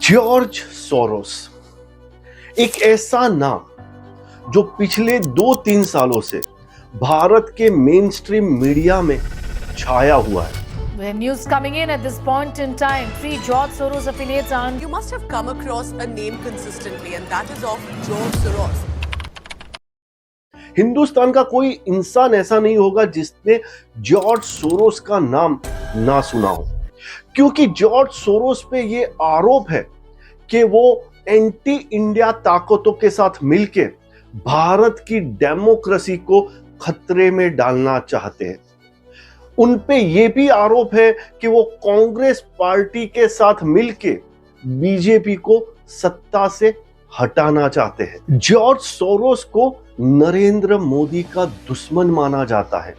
George Soros एक ऐसा नाम जो पिछले 2-3 सालों से भारत के मेन स्ट्रीम मीडिया में छाया हुआ है। The news coming in at this point in time. 3 George Soros affiliates are. You must have come across a name consistently, and that is of George Soros. Hindustan का कोई इंसान ऐसा नहीं होगा जिसने जॉर्ज सोरोस का नाम ना सुना हो, क्योंकि जॉर्ज सोरोस पे ये आरोप है कि वो एंटी इंडिया ताकतों के साथ मिलके भारत की डेमोक्रेसी को खतरे में डालना चाहते हैं। उन पे ये भी आरोप है कि वो कांग्रेस पार्टी के साथ मिलके बीजेपी को सत्ता से हटाना चाहते हैं। जॉर्ज सोरोस को नरेंद्र मोदी का दुश्मन माना जाता है,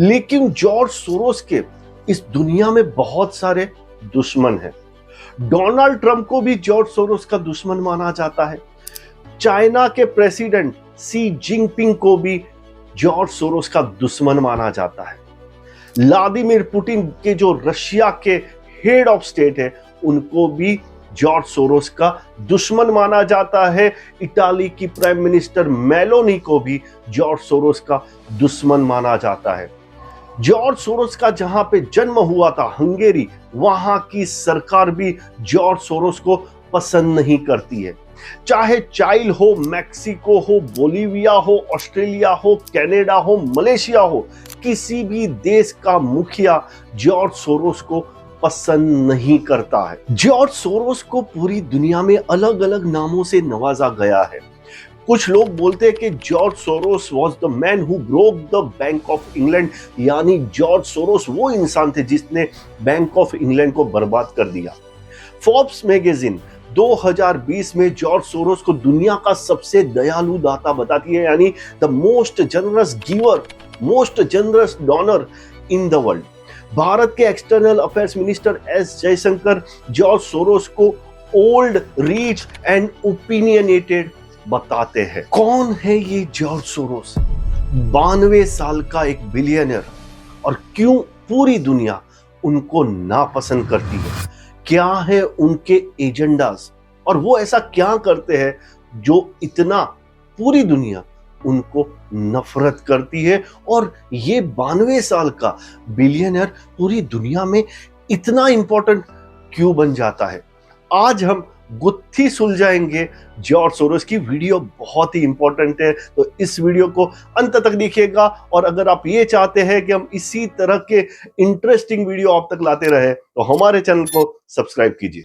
लेकिन जॉर्ज सोरोस के इस दुनिया में बहुत सारे दुश्मन हैं। डोनाल्ड ट्रंप को भी जॉर्ज सोरोस का दुश्मन माना जाता है। चाइना के प्रेसिडेंट शी जिनपिंग को भी जॉर्ज सोरोस का दुश्मन माना जाता है। व्लादिमीर पुतिन के जो रशिया के हेड ऑफ स्टेट है, उनको भी जॉर्ज सोरोस का दुश्मन माना जाता है। इटाली की प्राइम मिनिस्टर मेलोनी को भी जॉर्ज सोरोस का दुश्मन माना जाता है। जॉर्ज सोरोस का जहां पे जन्म हुआ था, हंगेरी, वहां की सरकार भी जॉर्ज सोरोस को पसंद नहीं करती है। चाहे चाइल हो, मैक्सिको हो, बोलीविया हो, ऑस्ट्रेलिया हो, कनाडा हो, मलेशिया हो, किसी भी देश का मुखिया जॉर्ज सोरोस को पसंद नहीं करता है। जॉर्ज सोरोस को पूरी दुनिया में अलग अलग नामों से नवाजा गया है। कुछ लोग बोलते हैं कि George Soros was the man who broke the bank of England, यानी जॉर्ज सोरोस वो इंसान थे जिसने बैंक ऑफ इंग्लैंड को बर्बाद कर दिया। फोर्ब्स मैगजीन 2020 में जॉर्ज सोरोस को दुनिया का सबसे दयालु दाता बताती है, यानी the most generous giver, most generous donor in the world. Bharat के external affairs minister S Jaishankar George Soros को ओल्ड, रिच एंड ओपिनियनेटेड बताते हैं। कौन है ये जॉर्ज सोरोस? 92 साल का एक बिलियनर, और क्यों पूरी दुनिया उनको नापसंद करती है? क्या है उनके एजेंडास, और वो ऐसा क्या करते हैं जो इतना पूरी दुनिया उनको नफरत करती है? और ये 92 साल का बिलियनर पूरी दुनिया में इतना इंपॉर्टेंट क्यों बन जाता है? आज हम गुत्थी सुलझाएंगे जॉर्ज सोरोस की। वीडियो बहुत ही इंपॉर्टेंट है, तो इस वीडियो को अंत तक देखिएगा। और अगर आप ये चाहते हैं कि हम इसी तरह के इंटरेस्टिंग वीडियो आप तक लाते रहे, तो हमारे चैनल को सब्सक्राइब कीजिए।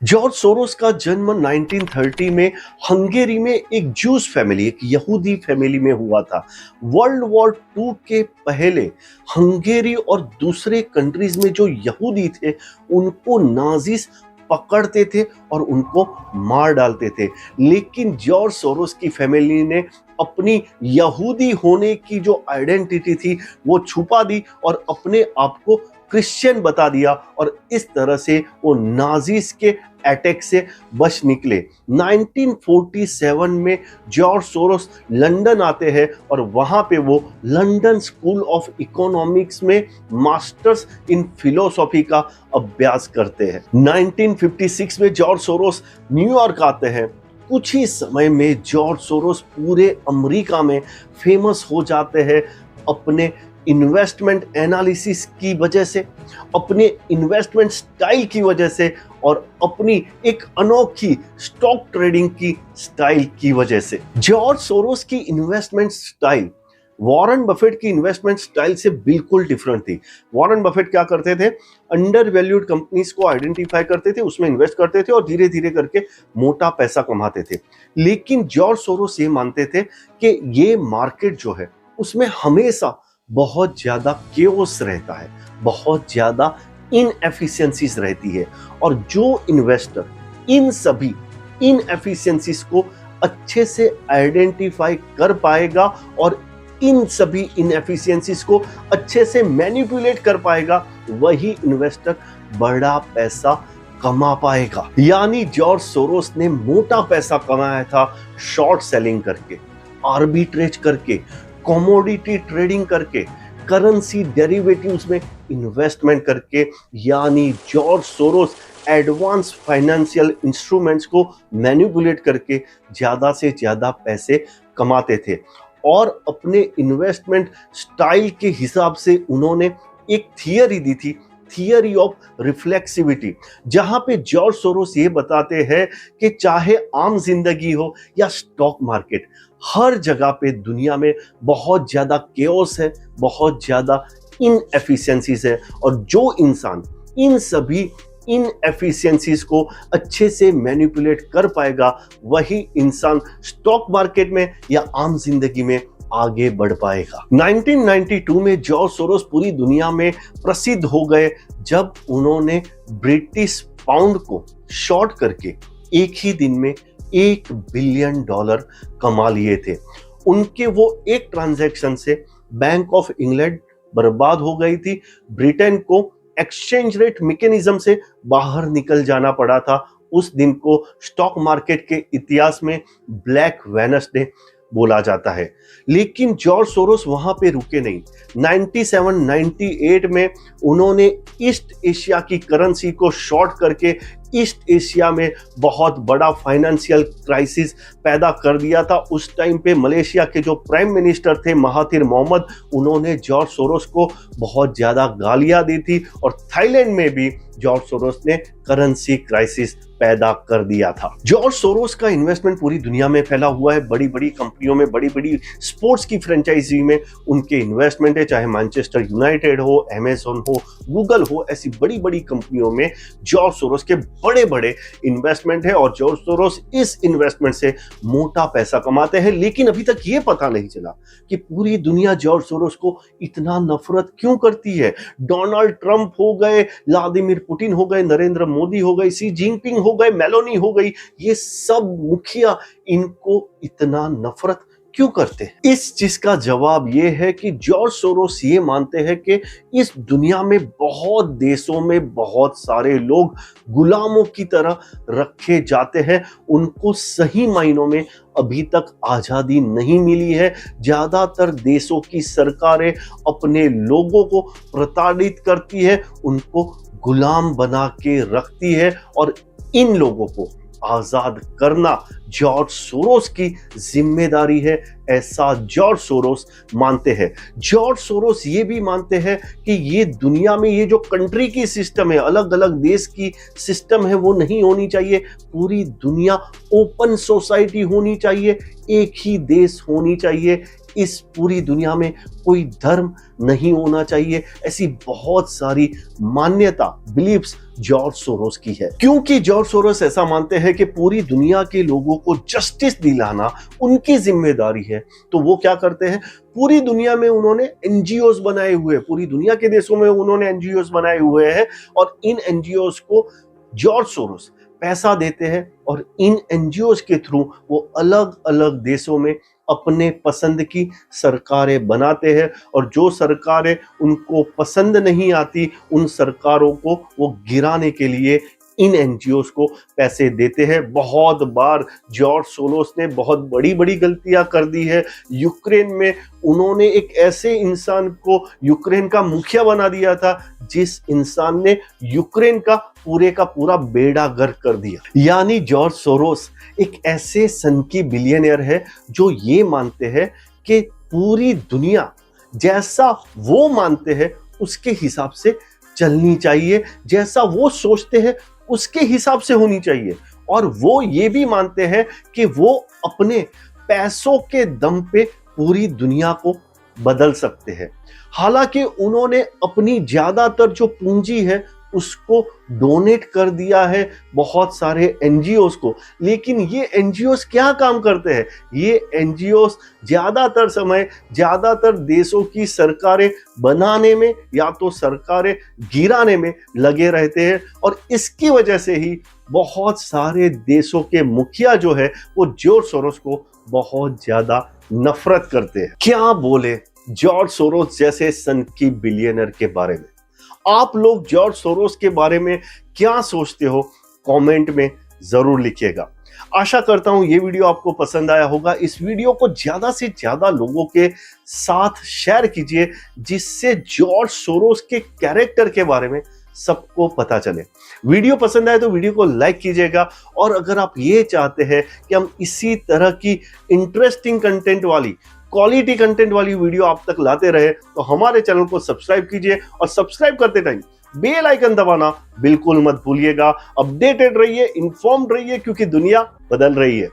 जॉर्ज सोरोस का जन्म 1930 में हंगेरी में एक जूस फैमिली, एक यहूदी फैमिली में हुआ था। वर्ल्ड वॉर 2 के पहले हंगेरी और दूसरे कंट्रीज में जो यहूदी थे, उनको नाजिस पकड़ते थे और उनको मार डालते थे। लेकिन जॉर्ज सोरोस की फैमिली ने अपनी यहूदी होने की जो आइडेंटिटी थी वो छुपा दी और अपने आप को क्रिश्चियन बता दिया, और इस तरह से वो नाजिस के अटैक से बच निकले। 1947 में जॉर्ज सोरोस लंदन आते हैं और वहां पे वो लंदन स्कूल ऑफ इकोनॉमिक्स में मास्टर्स इन फिलोसॉफी का अभ्यास करते हैं। 1956 में जॉर्ज सोरोस न्यूयॉर्क आते हैं। कुछ ही समय में जॉर्ज सोरोस पूरे अमेरिका में फेमस हो जाते हैं अपने इन्वेस्टमेंट एनालिसिस की वजह से, अपने इन्वेस्टमेंट स्टाइल की वजह से, और अपनी एक अनोखी स्टॉक ट्रेडिंग की स्टाइल की वजह से। जॉर्ज सोरोस की इन्वेस्टमेंट स्टाइल वॉरेन बफेट की इन्वेस्टमेंट स्टाइल से बिल्कुल डिफरेंट थी। वॉरेन बफेट क्या करते थे? अंडर वैल्यूड कंपनीज को आइडेंटिफाई करते थे, उसमें इन्वेस्ट करते थे और धीरे धीरे करके मोटा पैसा कमाते थे। लेकिन जॉर्ज सोरोस ये मानते थे कि ये मार्केट जो है उसमें हमेशा बहुत ज्यादा केओस रहता है, बहुत ज्यादा इनएफिशिएंसीज रहती है, और जो इन्वेस्टर इन सभी इनएफिशिएंसीज को अच्छे से आइडेंटिफाई कर पाएगा और इन सभी इनएफिशिएंसीज को अच्छे से मैनिपुलेट कर पाएगा, वही इन्वेस्टर बड़ा पैसा कमा पाएगा। यानी जॉर्ज सोरोस ने मोटा पैसा कमाया था शॉर्ट सेलिंग करके, आर्बिट्रेज करके, कमोडिटी ट्रेडिंग करके, करेंसी डेरिवेटिव्स में इन्वेस्टमेंट करके, यानी George Soros advance financial instruments को मैनिपुलेट करके ज़्यादा से ज़्यादा पैसे कमाते थे। और अपने इन्वेस्टमेंट स्टाइल के हिसाब से उन्होंने एक थियरी दी थी, थियरी ऑफ रिफ्लेक्सिविटी, जहां पे जॉर्ज सोरोस ये बताते हैं कि चाहे आम जिंदगी हो या स्टॉक मार्केट, हर जगह पे दुनिया में बहुत ज्यादा केओस है, बहुत ज्यादा इनएफिशिएंसीज है, और जो इंसान इन सभी इनएफिशिएंसीज को अच्छे से मैनिपुलेट कर पाएगा, वही इंसान स्टॉक मार्केट में या आम जिंदगी में आगे बढ़ पाएगा। 1992 में जॉर्ज सोरोस पूरी दुनिया में प्रसिद्ध हो गए जब उन्होंने ब्रिटिश पाउंड को शॉर्ट करके एक ही दिन में $1 बिलियन कमा लिए थे। उनके वो एक ट्रांजैक्शन से बैंक ऑफ इंग्लैंड बर्बाद हो गई थी। ब्रिटेन को एक्सचेंज रेट मैकेनिज्म से बाहर निकल जाना पड़ा था। उस दिन को स्टॉक मार्केट के इतिहास में ब्लैक वेडनेसडे बोला जाता है। लेकिन जॉर्ज सोरोस वहां पे रुके नहीं। 97-98 में उन्होंने ईस्ट एशिया की करेंसी को शॉर्ट करके ईस्ट एशिया में बहुत बड़ा फाइनेंशियल क्राइसिस पैदा कर दिया था। उस टाइम पे मलेशिया के जो प्राइम मिनिस्टर थे महाथिर मोहम्मद, उन्होंने जॉर्ज सोरोस को बहुत ज्यादा गालियां दी थी, और थाईलैंड में भी जॉर्ज सोरोस ने करेंसी क्राइसिस पैदा कर दिया था। जॉर्ज सोरोस का इन्वेस्टमेंट पूरी दुनिया में फैला हुआ है। बड़ी बड़ी कंपनियों में, बड़ी बड़ी स्पोर्ट्स की फ्रेंचाइजी में उनके इन्वेस्टमेंट है, चाहे मैनचेस्टर यूनाइटेड हो, अमेज़न हो, गूगल हो, ऐसी बड़ी बड़ी कंपनियों में जॉर्ज सोरोस के बड़े बड़े इन्वेस्टमेंट है, और जॉर्ज सोरोस इस इन्वेस्टमेंट से मोटा पैसा कमाते हैं। लेकिन अभी तक ये पता नहीं चला कि पूरी दुनिया जॉर्ज सोरोस को इतना नफरत क्यों करती है। डोनाल्ड ट्रंप हो गए, व्लादिमीर पुतिन हो गए, नरेंद्र मोदी हो गए, शी जिनपिंग हो गए, मेलोनी हो गई, ये सब मुखिया इनको इतना नफरत क्यों करते हैं? इस चीज का जवाब ये है कि जॉर्ज सोरोस ये मानते हैं कि इस दुनिया में बहुत देशों में बहुत सारे लोग गुलामों की तरह रखे जाते हैं। उनको सही मायनों में अभी तक आजादी नहीं मिली है। ज्यादातर देशों की सरकारें अपने लोगों को प्रताड़ित करती है, उनको गुलाम बना के रखती है, और इन लोगों को आजाद करना जॉर्ज सोरोस की जिम्मेदारी है, ऐसा जॉर्ज सोरोस मानते हैं। जॉर्ज सोरोस ये भी मानते हैं कि ये दुनिया में ये जो कंट्री की सिस्टम है, अलग अलग देश की सिस्टम है, वो नहीं होनी चाहिए। पूरी दुनिया ओपन सोसाइटी होनी चाहिए, एक ही देश होनी चाहिए। इस पूरी दुनिया में कोई धर्म नहीं होना चाहिए। ऐसी बहुत सारी मान्यता, बिलीफ्स जॉर्ज सोरोस की है। क्योंकि जॉर्ज सोरोस ऐसा मानते हैं कि पूरी दुनिया के लोगों को जस्टिस दिलाना उनकी जिम्मेदारी है, तो वो क्या करते हैं, पूरी दुनिया में उन्होंने एनजीओज बनाए हुए, पूरी दुनिया के देशों में उन्होंने एनजीओज बनाए हुए हैं, और इन एनजीओज को जॉर्ज सोरोस पैसा देते हैं, और इन एनजीओज के थ्रू वो अलग अलग देशों में अपने पसंद की सरकारें बनाते हैं, और जो सरकारें उनको पसंद नहीं आती, उन सरकारों को वो गिराने के लिए इन एनजीओज को पैसे देते हैं। बहुत बार जॉर्ज सोरोस ने बहुत बड़ी बड़ी गलतियां कर दी है। यूक्रेन में उन्होंने एक ऐसे इंसान को यूक्रेन का मुखिया बना दिया था जिस इंसान ने यूक्रेन का पूरा बेड़ा गर्क कर दिया। यानी जॉर्ज सोरोस एक ऐसे सनकी बिलियनियर है जो ये मानते हैं कि पूरी दुनिया जैसा वो मानते हैं उसके हिसाब से चलनी चाहिए, जैसा वो सोचते हैं उसके हिसाब से होनी चाहिए। और वो ये भी मानते हैं कि वो अपने पैसों के दम पे पूरी दुनिया को बदल सकते हैं। हालांकि उन्होंने अपनी ज्यादातर जो पूंजी है उसको डोनेट कर दिया है बहुत सारे एनजीओस को, लेकिन ये एनजीओस क्या काम करते हैं? ये एनजीओस ज्यादातर समय ज्यादातर देशों की सरकारें बनाने में या तो सरकारें गिराने में लगे रहते हैं, और इसकी वजह से ही बहुत सारे देशों के मुखिया जो है वो जॉर्ज सोरोस को बहुत ज्यादा नफरत करते हैं। क्या बोले जॉर्ज सोरोस जैसे सनकी बिलियनर के बारे में? आप लोग जॉर्ज सोरोस के बारे में क्या सोचते हो? कमेंट में जरूर लिखिएगा। आशा करता हूं ये वीडियो आपको पसंद आया होगा। इस वीडियो को ज्यादा से ज्यादा लोगों के साथ शेयर कीजिए, जिससे जॉर्ज सोरोस के कैरेक्टर के बारे में सबको पता चले। वीडियो पसंद आए तो वीडियो को लाइक कीजिएगा, और अगर आप ये चाहते हैं कि हम इसी तरह की इंटरेस्टिंग कंटेंट वाली, क्वालिटी कंटेंट वाली वीडियो आप तक लाते रहे, तो हमारे चैनल को सब्सक्राइब कीजिए, और सब्सक्राइब करते टाइम बेल आइकन दबाना बिल्कुल मत भूलिएगा। अपडेटेड रहिए, इन्फॉर्म्ड रहिए, क्योंकि दुनिया बदल रही है।